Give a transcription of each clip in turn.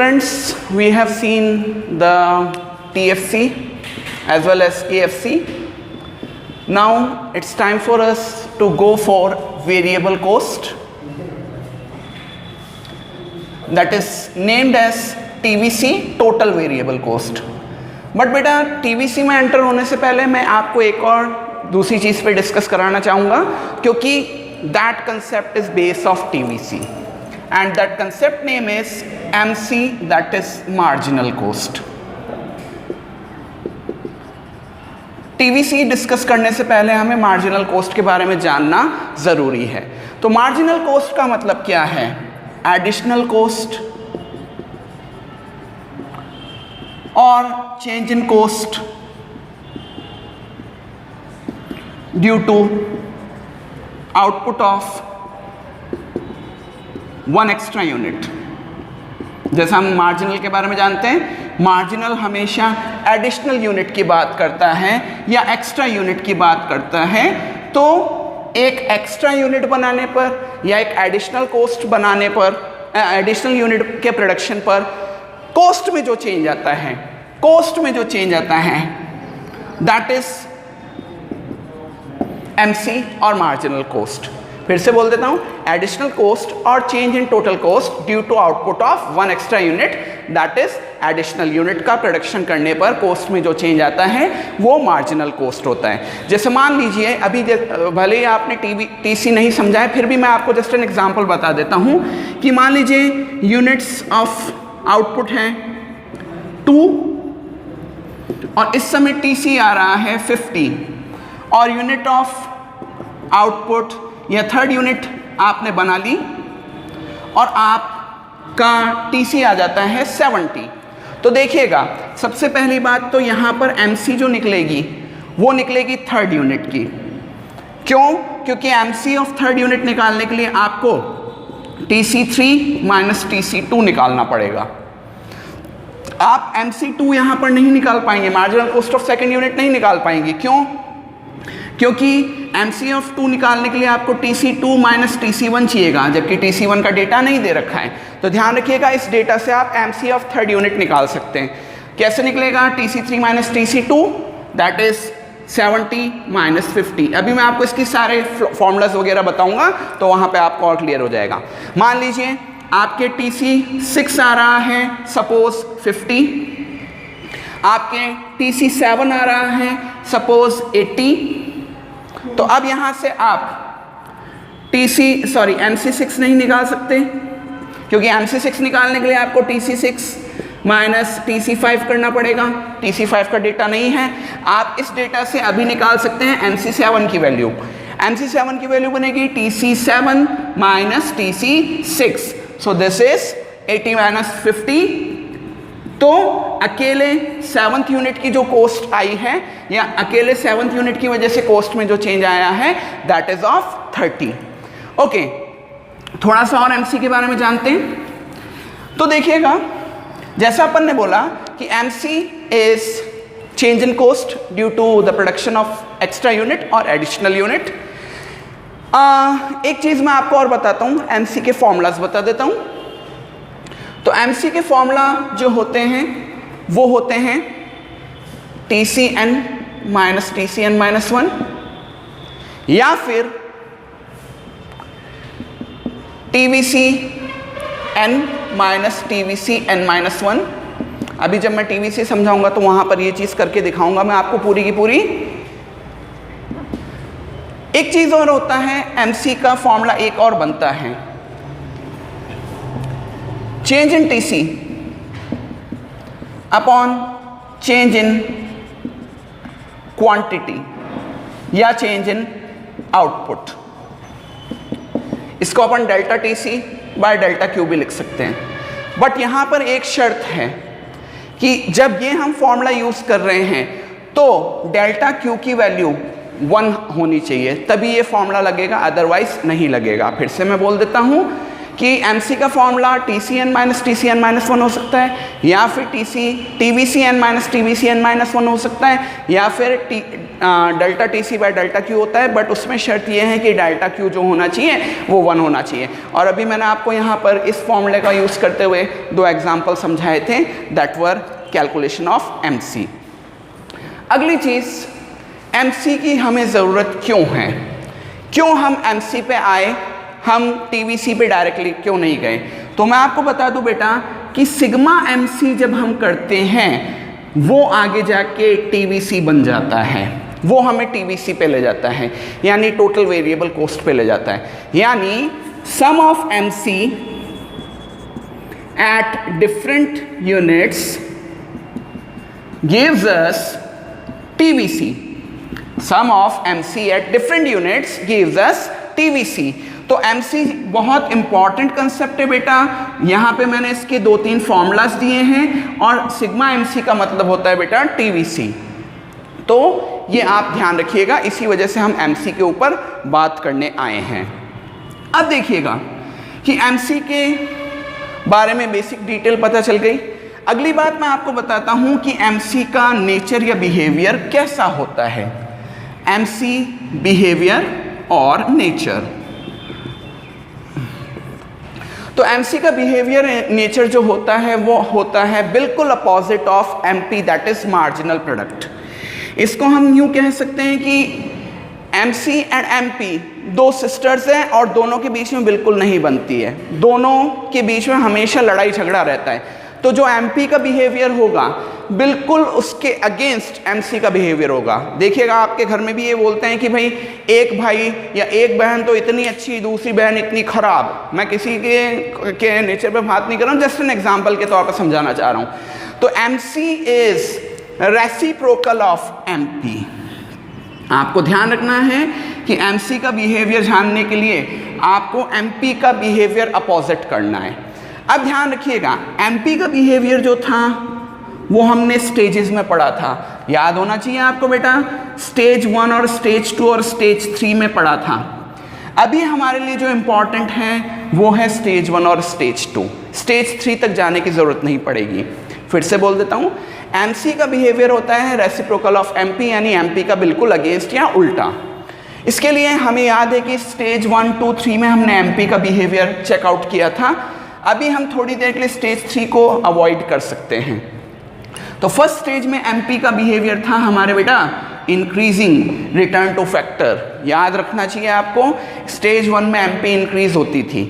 Friends, we have seen the TFC as well as KFC. Now it's time for us to go for variable cost, that is named as TVC, total variable cost. But बेटा TVC में enter होने से पहले मैं आपको एक और दूसरी चीज़ पे डिस्कस कराना चाहूँगा, क्योंकि that concept is base of TVC and that concept name is MC, that is marginal cost. TVC discuss करने से पहले हमें मार्जिनल कॉस्ट के बारे में जानना ज़रूरी है. तो मार्जिनल कॉस्ट का मतलब क्या है? एडिशनल कॉस्ट और change in cost due to output of one extra unit. जैसा हम मार्जिनल के बारे में जानते हैं, मार्जिनल हमेशा एडिशनल यूनिट की बात करता है या एक्स्ट्रा यूनिट की बात करता है. तो एक एक्स्ट्रा यूनिट बनाने पर या एक एडिशनल कॉस्ट बनाने पर, एडिशनल यूनिट के प्रोडक्शन पर कॉस्ट में जो चेंज आता है, कॉस्ट में जो चेंज आता है, दैट इज MC और मार्जिनल कॉस्ट. फिर से बोल देता हूं, एडिशनल कॉस्ट और change in total cost due to output of one extra unit, that is additional unit का प्रोडक्शन करने पर कॉस्ट में जो चेंज आता है वो मार्जिनल कॉस्ट होता है. जैसे मान लीजिए अभी भले ही आपने TC नहीं समझा है, फिर भी मैं आपको जस्ट एन एग्जांपल बता देता हूं कि मान लीजिए यूनिट्स ऑफ आउटपुट हैं 2 और इस समय TC आ रहा है 50 और यूनिट ऑफ आउटपुट या थर्ड यूनिट आपने बना ली और आपका TC आ जाता है 70. तो देखिएगा, सबसे पहली बात तो यहाँ पर MC जो निकलेगी वो निकलेगी थर्ड यूनिट की. क्यों? क्योंकि MC ऑफ थर्ड यूनिट निकालने के लिए आपको TC3 माइनस TC2 निकालना पड़ेगा. आप MC2 यहाँ पर नहीं निकाल पाएंगे, marginal cost of second unit नहीं निकाल पाएंगे. क्यों? क्योंकि MC ऑफ 2 निकालने के लिए आपको TC2 माइनस TC1 चाहिएगा, जबकि TC1 का डेटा नहीं दे रखा है. तो ध्यान रखिएगा, इस डेटा से आप MC ऑफ थर्ड यूनिट निकाल सकते हैं. कैसे निकलेगा? TC3 minus TC2, that is 70 minus 50. अभी मैं आपको इसकी सारे फॉर्मूलाज वगैरह बताऊंगा तो वहां पे आपको और क्लियर हो जाएगा. मान लीजिए आपके TC6 आ रहा है सपोज 50, आपके TC7 आ रहा है सपोज 80. तो अब यहां से आप MC6 नहीं निकाल सकते, क्योंकि MC6 निकालने के लिए आपको TC6 माइनस TC5 करना पड़ेगा. TC5 का डेटा नहीं है. आप इस डेटा से अभी निकाल सकते हैं MC7 की वैल्यू. MC7 की वैल्यू बनेगी TC7 minus TC6. So this is 80 minus 50. तो अकेले 7th यूनिट की जो कॉस्ट आई है या अकेले 7th यूनिट की वजह से कॉस्ट में जो चेंज आया है, दैट इज ऑफ 30. ओके, थोड़ा सा और MC के बारे में जानते हैं. तो देखिएगा, जैसा अपन ने बोला कि MC is change in cost due to the production of extra unit और एडिशनल यूनिट. एक चीज मैं आपको और बताता हूं, MC के फॉर्मूलाज बता देता हूं. तो MC के फॉर्मूला जो होते हैं वो होते हैं TCN माइनस TCN माइनस 1 या फिर TVCN माइनस TVCN माइनस 1. अभी जब मैं TVC समझाऊंगा तो वहां पर ये चीज करके दिखाऊंगा मैं आपको पूरी की पूरी. एक चीज और होता है, MC का फॉर्मूला एक और बनता है, change in TC upon change in quantity या चेंज इन आउटपुट. इसको अपन delta TC by delta Q भी लिख सकते हैं. बट यहां पर एक शर्त है कि जब ये हम फॉर्मूला यूज कर रहे हैं तो डेल्टा Q की वैल्यू 1 होनी चाहिए, तभी ये फॉर्मूला लगेगा, अदरवाइज नहीं लगेगा. फिर से मैं बोल देता हूं कि MC का formula TCN minus TCN minus 1 हो सकता है, या फिर TVCN माइनस TVCN माइनस 1 हो सकता है, या फिर delta TC by delta Q होता है, बट उसमें शर्त ये है कि डेल्टा Q जो होना चाहिए वो 1 होना चाहिए। और अभी मैंने आपको यहाँ पर इस फॉर्मूले का यूज़ करते हुए 2 एग्जाम्पल समझाए थे, that were calculation of MC। अगली चीज़, MC की हमें ज़रूरत क्यों है, क्यों हम MC पे आए, हम TVC पे डायरेक्टली क्यों नहीं गए। तो मैं आपको बता दूं बेटा कि सिग्मा MC जब हम करते हैं वो आगे जाके TVC बन जाता है, वो हमें TVC पे ले जाता है, यानी टोटल वेरिएबल कॉस्ट पे ले जाता है। यानी sum of MC at different units gives us TVC। Sum of MC at different units gives us TVC। तो MC बहुत इंपॉर्टेंट कंसेप्ट है बेटा। यहाँ पे मैंने इसके 2-3 फॉर्मूलाज दिए हैं, और सिग्मा MC का मतलब होता है बेटा TVC। तो ये आप ध्यान रखिएगा, इसी वजह से हम MC के ऊपर बात करने आए हैं। अब देखिएगा कि MC के बारे में बेसिक डिटेल पता चल गई। अगली बात मैं आपको बताता हूँ कि MC का नेचर या बिहेवियर कैसा होता है। MC बिहेवियर और नेचर। तो MC का बिहेवियर नेचर जो होता है वो होता है बिल्कुल opposite of MP, that is marginal product. इसको हम यूँ कह सकते हैं कि MC एंड MP 2 सिस्टर्स हैं और दोनों के बीच में बिल्कुल नहीं बनती है, दोनों के बीच में हमेशा लड़ाई झगड़ा रहता है। तो जो MP का बिहेवियर होगा बिल्कुल उसके अगेंस्ट MC का बिहेवियर होगा। देखिएगा आपके घर में भी ये बोलते हैं कि भाई एक भाई या एक बहन तो इतनी अच्छी, दूसरी बहन इतनी खराब। मैं किसी के नेचर पे बात नहीं कर रहा हूँ, जस्ट एन एग्जाम्पल के तौर पर समझाना चाह रहा हूँ। तो MC is reciprocal of MP। आपको ध्यान रखना है कि MC का बिहेवियर जानने के लिए आपको MP का बिहेवियर अपोजिट करना है। अब ध्यान रखिएगा, MP का बिहेवियर जो था वो हमने स्टेजेस में पढ़ा था, याद होना चाहिए आपको बेटा। स्टेज 1 और स्टेज 2 और स्टेज 3 में पढ़ा था। अभी हमारे लिए जो इम्पॉर्टेंट है वो है स्टेज 1 और स्टेज 2। स्टेज 3 तक जाने की ज़रूरत नहीं पड़ेगी। फिर से बोल देता हूँ, MC का बिहेवियर होता है रेसिप्रोकल ऑफ MP, यानी MP का बिल्कुल अगेंस्ट या उल्टा। इसके लिए हमें याद है कि स्टेज 1, 2, 3 में हमने MP का बिहेवियर चेकआउट किया था। अभी हम थोड़ी देर के लिए स्टेज 3 को अवॉइड कर सकते हैं। तो फर्स्ट स्टेज में MP का बिहेवियर था हमारे बेटा इंक्रीजिंग रिटर्न टू फैक्टर। याद रखना चाहिए आपको, स्टेज 1 में MP इंक्रीज होती थी।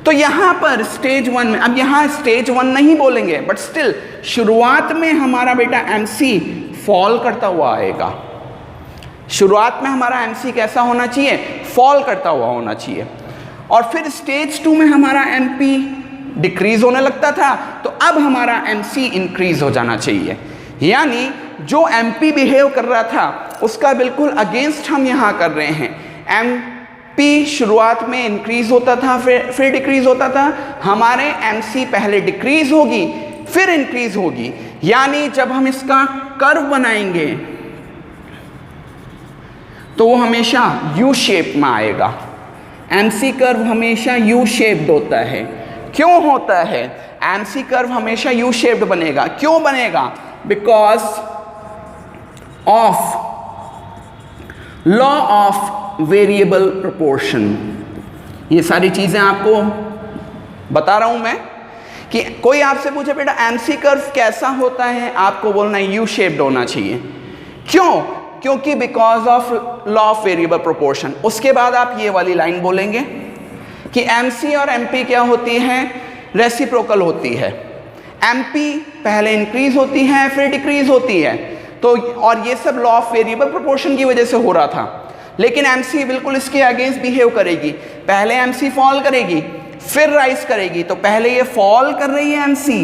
तो यहाँ पर स्टेज 1 में, अब यहाँ स्टेज 1 नहीं बोलेंगे, बट स्टिल शुरुआत में हमारा बेटा MC फॉल करता हुआ आएगा। शुरुआत में हमारा MC कैसा होना चाहिए, फॉल करता हुआ होना चाहिए। और फिर स्टेज 2 में हमारा MP डिक्रीज होने लगता था, तो अब हमारा MC इंक्रीज हो जाना चाहिए। यानी जो MP बिहेव कर रहा था उसका बिल्कुल अगेंस्ट हम यहाँ कर रहे हैं। MP शुरुआत में इंक्रीज होता था, फिर डिक्रीज होता था। हमारे MC पहले डिक्रीज होगी फिर इंक्रीज होगी। यानी जब हम इसका कर्व बनाएंगे तो वो हमेशा U शेप में आएगा। MC कर्व हमेशा U शेप्ड होता है। क्यों होता है? MC कर्व हमेशा U शेप्ड बनेगा। क्यों बनेगा? Because of law of variable proportion. ये सारी चीजें आपको बता रहा हूं मैं कि कोई आपसे पूछे बेटा MC कर्व कैसा होता है, आपको बोलना है U शेप्ड होना चाहिए। क्यों? क्योंकि because of law of variable proportion. उसके बाद आप ये वाली लाइन बोलेंगे कि MC और MP क्या होती है, रेसिप्रोकल होती है। MP पहले इंक्रीज होती है फिर डिक्रीज होती है। तो और ये सब लॉ ऑफ वेरिएबल प्रोपोर्शन की वजह से हो रहा था। लेकिन MC बिल्कुल इसके अगेंस्ट बिहेव करेगी। पहले MC फॉल करेगी फिर राइज करेगी। तो पहले ये फॉल कर रही है MC,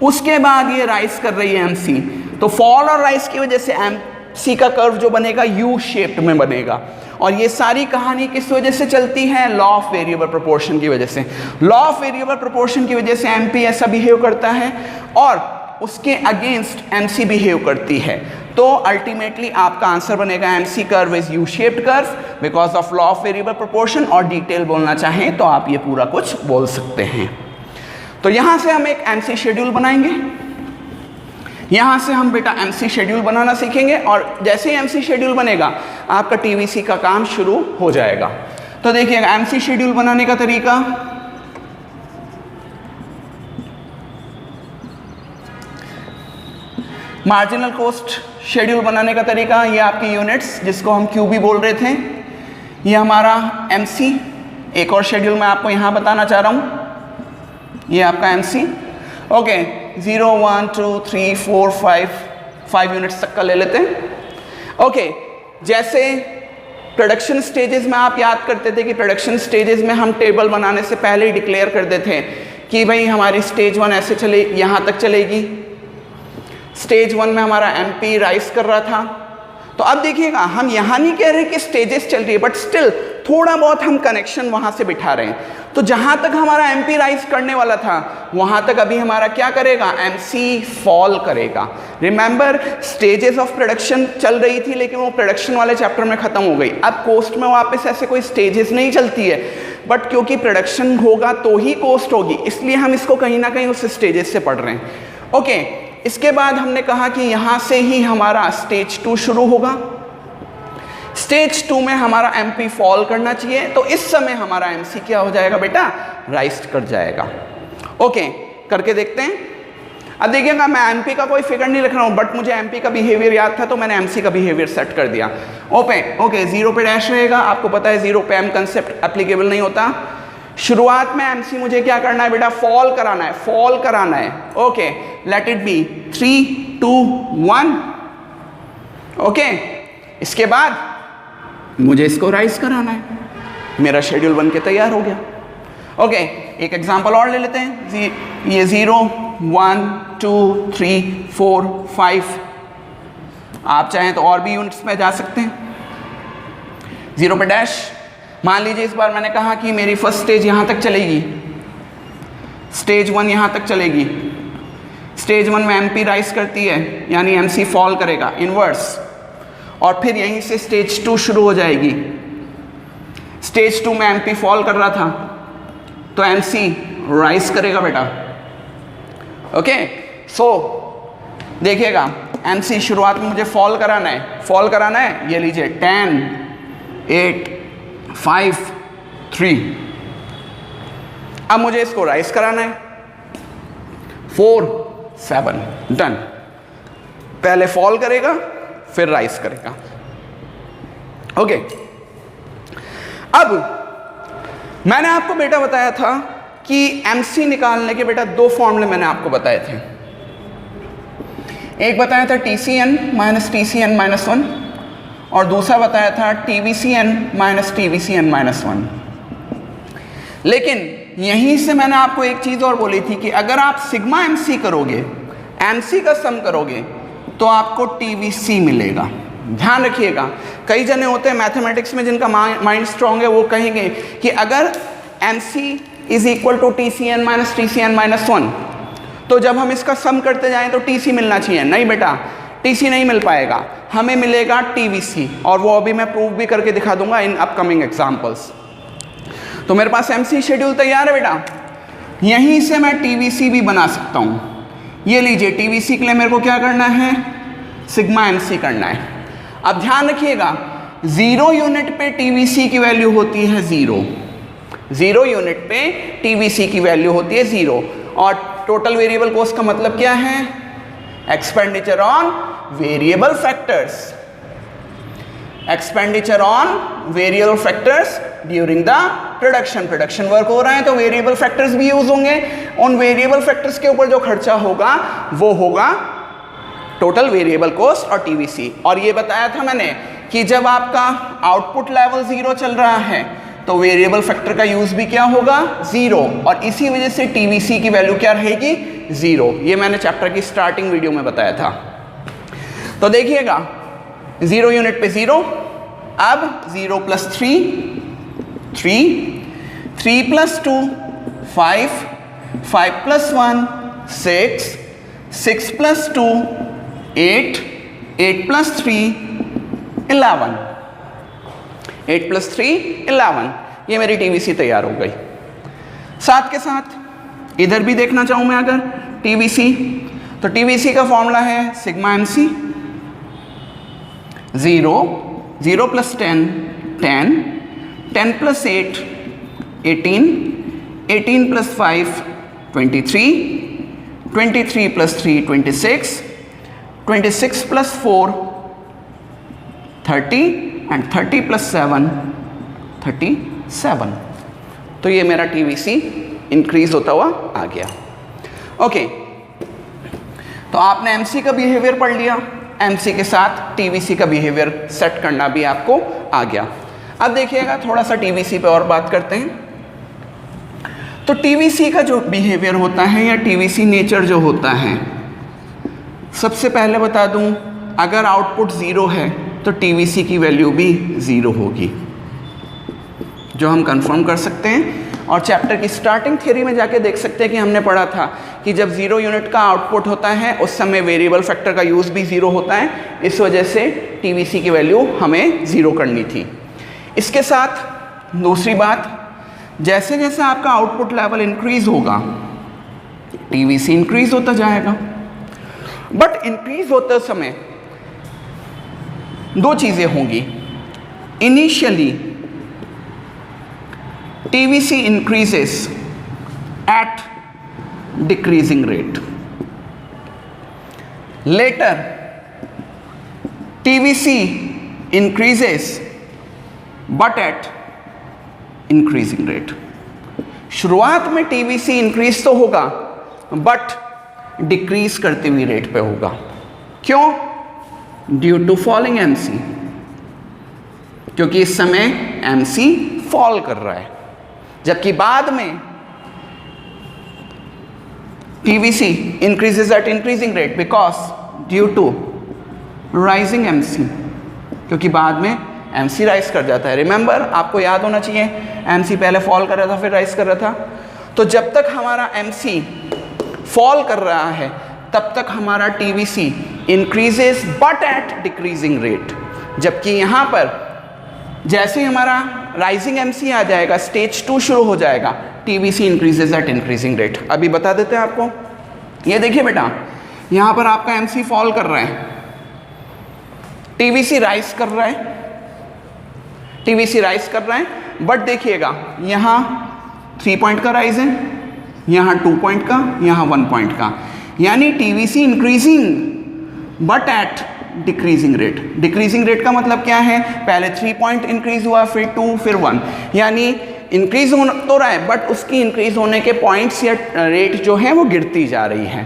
उसके बाद ये राइज कर रही है MC। तो फॉल और राइज की वजह से MC का कर्व जो बनेगा U शेप्ड में बनेगा। और ये सारी कहानी किस वजह से चलती है? लॉ ऑफ वेरिएबल प्रोपोर्शन की वजह से। लॉ ऑफ वेरिएबल प्रोपोर्शन की वजह से MP ऐसा बिहेव करता है और उसके अगेंस्ट MC बिहेव करती है। तो अल्टीमेटली आपका आंसर बनेगा MC curve is U shaped curve. Because of law of variable proportion, और डिटेल बोलना चाहें तो आप ये पूरा कुछ बोल सकते हैं। तो यहाँ से हम एक एमसी शेड्यूल बनाएंगे, यहाँ से हम बेटा एमसी शेड्यूल बनाना सीखेंगे, और जैसे ही एमसी शेड्यूल बनेगा आपका टीवीसी का काम शुरू हो जाएगा। तो देखिएगा एमसी शेड्यूल बनाने का तरीका, मार्जिनल कॉस्ट शेड्यूल बनाने का तरीका, ये आपकी यूनिट्स जिसको हम क्यूबी बोल रहे थे, ये हमारा एमसी। एक और शेड्यूल मैं आपको यहाँ बताना चाह रहा हूँ, ये आपका एमसी। ओके 0 1 2 3 4 5 यूनिट्स तक का ले लेते हैं। ओके जैसे प्रोडक्शन स्टेजेस में आप याद करते थे कि प्रोडक्शन स्टेजेस में हम टेबल बनाने से पहले ही डिक्लेयर कर देते हैं कि भाई हमारी स्टेज 1 ऐसे चले, यहाँ तक चलेगी। स्टेज 1 में हमारा एमपी राइज कर रहा था। तो अब देखिएगा हम यहाँ नहीं कह रहे कि स्टेजेस चल रही है, बट स्टिल थोड़ा बहुत हम कनेक्शन वहाँ से बिठा रहे हैं। तो जहाँ तक हमारा एमपी राइज करने वाला था वहाँ तक अभी हमारा क्या करेगा, एमसी फॉल करेगा। रिमेंबर स्टेजेस ऑफ प्रोडक्शन चल रही थी, लेकिन वो प्रोडक्शन वाले चैप्टर में ख़त्म हो गई। अब कोस्ट में वापस ऐसे कोई स्टेजेस नहीं चलती है, बट क्योंकि प्रोडक्शन होगा तो ही कोस्ट होगी, इसलिए हम इसको कहीं ना कहीं उस स्टेजेस से पढ़ रहे हैं। ओके इसके बाद हमने कहा कि यहाँ से ही हमारा स्टेज 2 शुरू होगा। स्टेज 2 में हमारा एमपी फॉल करना चाहिए, तो इस समय हमारा एमसी क्या हो जाएगा बेटा, राइज कर जाएगा। ओके करके देखते हैं। अब देखिएगा मैं एमपी का कोई फिगर नहीं लिख रहा हूँ, बट मुझे एमपी का बिहेवियर याद था तो मैंने एमसी का बिहेवियर सेट कर दिया। ओके 0 पे डैश रहेगा, आपको पता है 0 पे एम कंसेप्ट एप्लीकेबल नहीं होता। शुरुआत में एमसी मुझे क्या करना है बेटा, फॉल कराना है, फॉल कराना है। Okay let it be 3 2 1। Okay इसके बाद मुझे इसको राइज कराना है, मेरा शेड्यूल बन के तैयार हो गया। ओके एक एग्जांपल और ले लेते हैं, ये 0 1 2 3 4 5, आप चाहें तो और भी यूनिट्स में जा सकते हैं। 0 पे डैश, मान लीजिए इस बार मैंने कहा कि मेरी फर्स्ट स्टेज यहाँ तक चलेगी, स्टेज 1 यहाँ तक चलेगी। स्टेज 1 में एमपी राइज करती है, यानी एमसी फॉल करेगा इनवर्स, और फिर यहीं से स्टेज 2 शुरू हो जाएगी। स्टेज 2 में एमपी फॉल कर रहा था तो एमसी राइज करेगा बेटा। ओके सो देखिएगा एमसी शुरुआत में मुझे फॉल कराना है, ये लीजिए 10 8 5 3। अब मुझे इसको राइज कराना है 4 7, डन। पहले फॉल करेगा फिर राइज करेगा। ओके अब मैंने आपको बेटा बताया था कि एमसी निकालने के बेटा 2 फॉर्मूले मैंने आपको बताए थे। एक बताया था TCN माइनस TCN माइनस 1, और दूसरा बताया था TVCN माइनस TVCN माइनस 1। लेकिन यहीं से मैंने आपको एक चीज़ और बोली थी कि अगर आप सिग्मा एमसी करोगे, एमसी का सम करोगे, तो आपको TVC मिलेगा। ध्यान रखिएगा, कई जने होते हैं मैथमेटिक्स में जिनका माइंड स्ट्रांग है, वो कहेंगे कि अगर MC is equal to TCN minus TCN minus 1, तो जब हम इसका सम करते जाएं तो TC मिलना चाहिए। नहीं बेटा, TC नहीं मिल पाएगा, हमें मिलेगा TVC, और वो अभी मैं प्रूव भी करके दिखा दूंगा इन अपकमिंग एग्जाम्पल्स। तो मेरे पास एमसी शेड्यूल तैयार है बेटा, यहीं से मैं TVC भी बना सकता हूँ। ये लीजिए TVC के लिए मेरे को क्या करना है, सिग्मा एमसी करना है। अब ध्यान रखिएगा 0 यूनिट पे TVC की वैल्यू होती है 0 यूनिट पे TVC की वैल्यू होती है 0, और टोटल वेरिएबल कॉस्ट का मतलब क्या है, expenditure on variable factors, expenditure on variable factors during the production work हो रहा है तो वेरिएबल फैक्टर्स भी यूज होंगे। उन वेरिएबल फैक्टर्स के ऊपर जो खर्चा होगा वो होगा टोटल वेरिएबल कॉस्ट और TVC। और ये बताया था मैंने कि जब आपका आउटपुट लेवल 0 चल रहा है तो वेरिएबल फैक्टर का यूज भी क्या होगा, 0, और इसी वजह से TVC की वैल्यू क्या रहेगी, 0। ये मैंने चैप्टर की स्टार्टिंग वीडियो में बताया था। तो देखिएगा 0 यूनिट पे 0, अब 0 plus 3 3 plus 2 5 5 plus 1 6 6 plus 2 8 8 plus 3 11। 8 + 3 11, ये मेरी TVC तैयार हो गई। साथ के साथ इधर भी देखना चाहूँ मैं अगर TVC, तो TVC का फॉर्मूला है सिग्मा MC, 0 0 + 10 10, 10 + 8 18, 18 + 5 23, 23 + 3 26, 26 + 4 30 एंड 30 + 7 37। तो ये मेरा TVC इंक्रीज होता हुआ आ गया। ओके, तो आपने MC का बिहेवियर पढ़ लिया, MC के साथ TVC का बिहेवियर सेट करना भी आपको आ गया। अब देखिएगा थोड़ा सा TVC पे और बात करते हैं। तो TVC का जो बिहेवियर होता है या TVC नेचर जो होता है, सबसे पहले बता दूं, अगर आउटपुट 0 है तो TVC की वैल्यू भी 0 होगी, जो हम कंफर्म कर सकते हैं। और चैप्टर की स्टार्टिंग थ्योरी में जाके देख सकते हैं कि हमने पढ़ा था कि जब 0 यूनिट का आउटपुट होता है उस समय वेरिएबल फैक्टर का यूज़ भी 0 होता है, इस वजह से TVC की वैल्यू हमें 0 करनी थी। इसके साथ दूसरी बात, जैसे जैसे आपका आउटपुट लेवल इंक्रीज होगा TVC इंक्रीज होता जाएगा। बट इंक्रीज होते समय दो चीज़ें होंगी। Initially TVC increases at decreasing rate. Later, TVC increases but at increasing rate. शुरुआत में TVC इंक्रीज तो होगा बट डिक्रीज करती हुई रेट पे होगा। क्यों? ड्यू टू फॉलिंग MC, क्योंकि इस समय MC फॉल कर रहा है, जबकि बाद में TVC increases at increasing rate because due to rising MC, क्योंकि बाद में MC राइज कर जाता है। रिमेंबर, आपको याद होना चाहिए MC पहले फॉल कर रहा था फिर राइज कर रहा था। तो जब तक हमारा MC फॉल कर रहा है तब तक हमारा TVC increases but at decreasing rate, जबकि यहाँ पर जैसे ही हमारा राइजिंग MC आ जाएगा, स्टेज 2 शुरू हो जाएगा, TVC increases at increasing rate. अभी बता देते हैं आपको। ये देखिए बेटा, यहाँ पर आपका MC फॉल कर रहा है, TVC राइज कर रहा है, TVC राइज कर रहा है। बट देखिएगा यहाँ 3 पॉइंट का राइज है, यहाँ 2 पॉइंट का, यहाँ 1 पॉइंट का, यानी TVC increasing but at decreasing rate. Decreasing rate का मतलब क्या है? पहले 3 पॉइंट इंक्रीज हुआ, फिर 2, फिर 1, यानी इंक्रीज हो तो रहा है बट उसकी इंक्रीज होने के पॉइंट्स या रेट जो है वो गिरती जा रही है।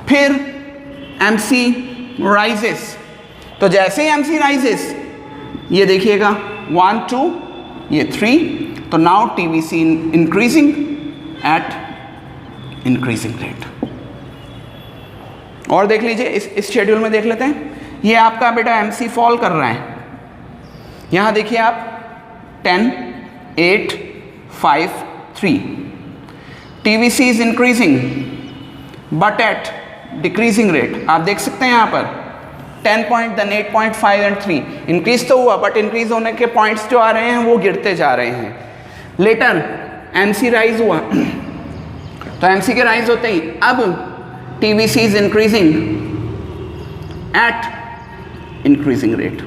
फिर MC राइजेस, तो जैसे ही MC राइजेस, ये देखिएगा 1 2, ये 3, तो now TVC increasing at increasing rate. और देख लीजिए इस शेड्यूल में देख लेते हैं। ये आपका बेटा MC फॉल कर रहा है, यहाँ देखिए आप 10 8 5 3, TVC is increasing but at decreasing rate. आप देख सकते हैं यहाँ पर 10 point, then 8 point, 5 and 3, increase तो हुआ बट इंक्रीज होने के पॉइंट्स जो आ रहे हैं वो गिरते जा रहे हैं। लेटर MC राइज हुआ, तो MC के राइज होते ही अब TVC is increasing at increasing rate.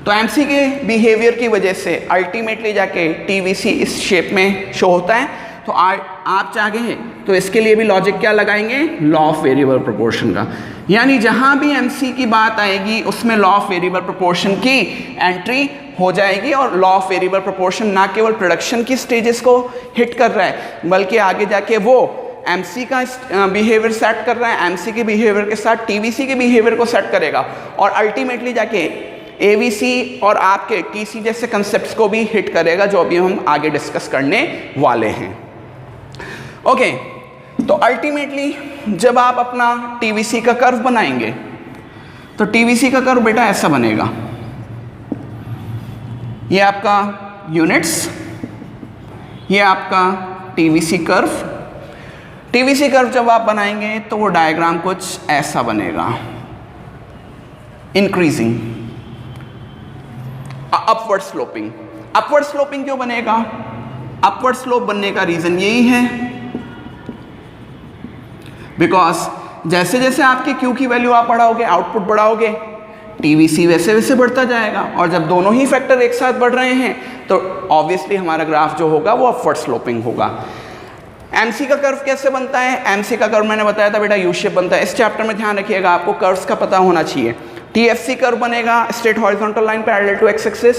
तो MC के बिहेवियर की वजह से अल्टीमेटली जाके TVC इस शेप में शो होता है। तो आप चाहें तो इसके लिए भी लॉजिक क्या लगाएंगे? लॉ ऑफ वेरिएबल प्रोपोर्शन का, यानी जहां भी MC की बात आएगी उसमें लॉ ऑफ वेरिएबल प्रोपोर्शन की एंट्री हो जाएगी। और लॉ ऑफ वेरिएबल प्रोपोर्शन ना केवल प्रोडक्शन की स्टेजेस को हिट कर रहा है बल्कि आगे जाके वो MC का बिहेवियर सेट कर रहा है, MC के बिहेवियर के साथ TVC के बिहेवियर को सेट करेगा और अल्टीमेटली जाके AVC और आपके TC जैसे कंसेप्ट्स को भी हिट करेगा, जो अभी हम आगे डिस्कस करने वाले हैं। ओके, तो अल्टीमेटली जब आप अपना TVC का कर्व बनाएंगे तो TVC का कर्व बेटा ऐसा बनेगा। ये आपका यूनिट्स, ये आपका TVC कर्व। TVC कर्व जब आप बनाएंगे तो वो डायग्राम कुछ ऐसा बनेगा, increasing. Upward sloping. Upward sloping क्यों बनेगा? अपवर्ड स्लोप बनने का रीजन यही है बिकॉज जैसे जैसे आपके Q की वैल्यू आप बढ़ाओगे, आउटपुट बढ़ाओगे, TVC वैसे वैसे बढ़ता जाएगा, और जब दोनों ही फैक्टर एक साथ बढ़ रहे हैं तो ऑब्वियसली हमारा ग्राफ जो होगा वो अपवर्ड स्लोपिंग होगा। MC का कर्व कैसे बनता है? MC का कर्व मैंने बताया था बेटा यू शेप बनता है। इस चैप्टर में ध्यान रखिएगा, आपको कर्व्स का पता होना चाहिए। TFC कर्व बनेगा straight horizontal line parallel to X axis,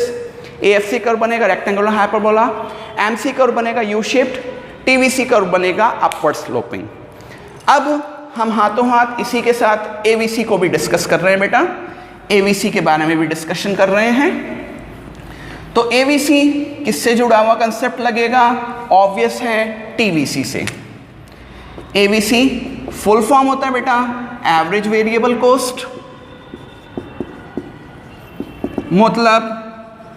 AFC curve बनेगा रेक्टेंगुलर हाइपरबोला, MC कर्व बनेगा यू शेप्ड, TVC कर्व बनेगा अपवर्ड स्लोपिंग। अब हम हाथों हाथ इसी के साथ AVC को भी डिस्कस कर रहे हैं बेटा, AVC के बारे में भी डिस्कशन कर रहे हैं। तो AVC किससे जुड़ा हुआ कंसेप्ट लगेगा? ऑब्वियस है TVC से। AVC फुल फॉर्म होता है बेटा एवरेज वेरिएबल कॉस्ट, मतलब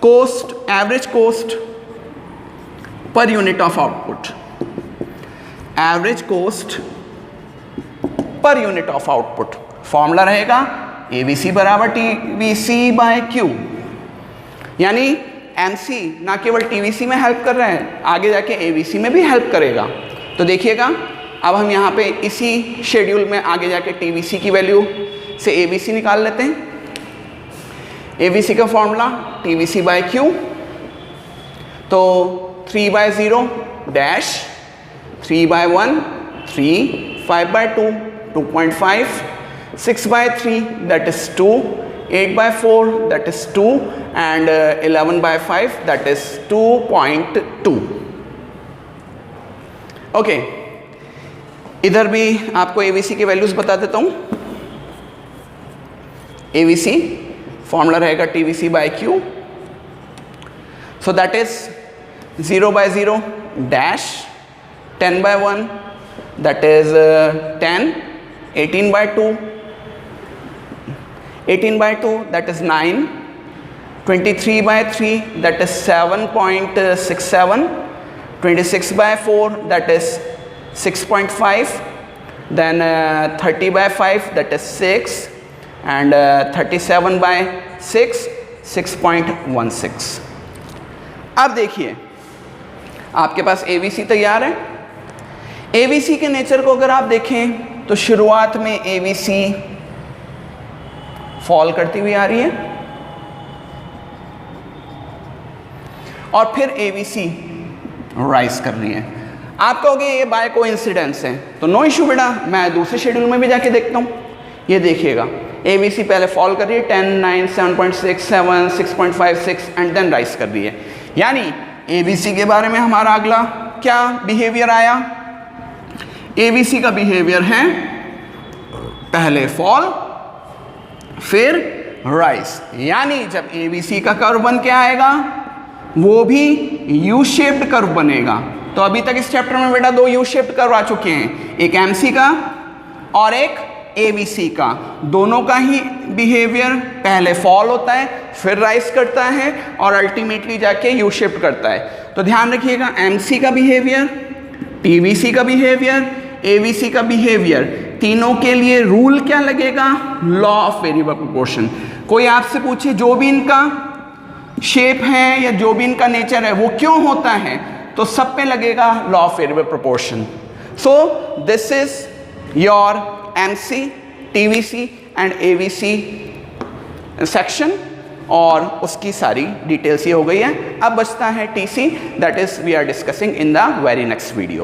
cost, average cost per unit of output, average cost per unit of output. Formula रहेगा AVC बराबर TVC बाय Q, यानी MC ना केवल TVC में हेल्प कर रहे हैं, आगे जाके AVC में भी हेल्प करेगा। तो देखिएगा अब हम यहाँ पे इसी शेड्यूल में आगे जाके TVC की वैल्यू से AVC निकाल लेते हैं। AVC का फॉर्मूला TVC बाय Q, तो 3/0 dash 3/1 3, 5/2 2.5, 6/3 that is 2, 8/4 that is 2 and 11/5 that is 2.2। Okay, इधर भी आपको AVC की वैल्यूज बता देता हूँ। AVC फॉर्मूला रहेगा TVC by Q, so that is 0/0 dash 10/1 that is 10, 18/2 18/2 that is 9, 23/3 that is 7.67, 26/4 that is 6.5, then 30/5 that is 6 and 37/6 6.16। अब देखिए आपके पास AVC तैयार है। AVC के नेचर को अगर आप देखें तो शुरुआत में AVC फॉल करती हुई आ रही है और फिर AVC राइज कर रही है। आप कहोगे ये बाय कोइंसिडेंस है, तो नो इशू बेटा, मैं दूसरे शेड्यूल में भी जाके देखता हूँ। ये देखिएगा AVC पहले फॉल कर रही है 10, 9, 7.6, 7, 6.56 एंड देन राइज कर रही है। यानी AVC के बारे में हमारा अगला क्या बिहेवियर आया? AVC का बिहेवियर है पहले फॉल फिर राइज, यानी जब AVC का कर्व बन के आएगा वो भी यू शेप्ड कर्व बनेगा। तो अभी तक इस चैप्टर में बेटा दो यू शेप्ड कर्व आ चुके हैं, एक MC का और एक AVC का। दोनों का ही बिहेवियर पहले फॉल होता है फिर राइज करता है और अल्टीमेटली जाके यू शेप्ड करता है। तो ध्यान रखिएगा MC का बिहेवियर, TVC का बिहेवियर, AVC का बिहेवियर, तीनों के लिए रूल क्या लगेगा? Law of variable proportion. कोई आपसे पूछे जो भी इनका शेप है या जो भी इनका नेचर है वो क्यों होता है, तो सब पे लगेगा law of variable proportion. So this is your MC, TVC and AVC section और उसकी सारी डिटेल्स ये हो गई है। अब बचता है TC, that is we are discussing in the very next video.